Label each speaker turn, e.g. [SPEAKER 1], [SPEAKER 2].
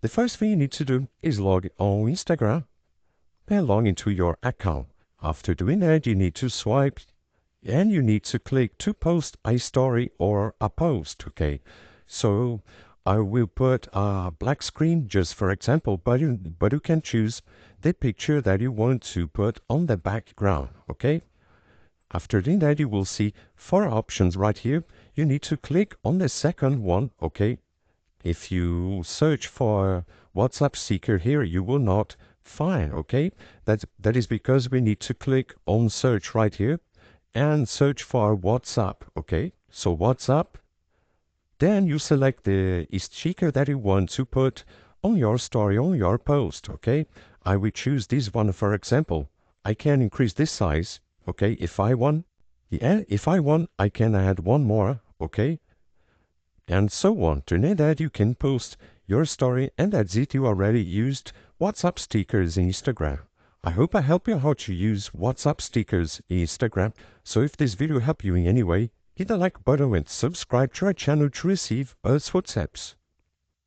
[SPEAKER 1] The first thing you need to do is log on Instagram and log into your account. After doing that, you need to swipe and you need to click to post a story or a post, okay? So I will put a black screen just for example, but you can choose the picture that you want to put on the background, okay? After doing that, you will see 4 options right here. You need to click on the second one, okay? If you search for WhatsApp sticker here, you will not find, okay? That is because we need to click on search right here and search for WhatsApp, okay? So WhatsApp, then you select the sticker that you want to put on your story, on your post, okay? I will choose this one for example. I can increase this size, okay, if I want. Yeah, if I want, I can add one more, okay? And so on. To know that you can post your story and that's it, you already used WhatsApp stickers in Instagram. I hope I help you how to use WhatsApp stickers in Instagram. So if this video helped you in any way, hit the like button and subscribe to our channel to receive us WhatsApps.